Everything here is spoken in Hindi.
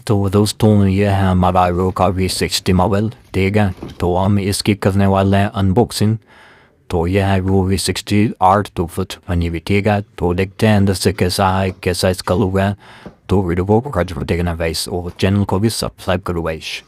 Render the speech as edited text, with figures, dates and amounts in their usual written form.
तो दोस्तों ये है हमारा वीवो का V60 मोबाइल, ठीक है। तो हम इसकी करने वाले हैं अनबॉक्सिंग। तो यह है वो V60 आर्ट 2 फुट बनी हुई, ठीक है। तो देखते हैं अंदर से कैसा है, कैसा इसका लुक है। तो वीडियो को कर देखना गाइस, और चैनल को भी सब्सक्राइब करो गाइस।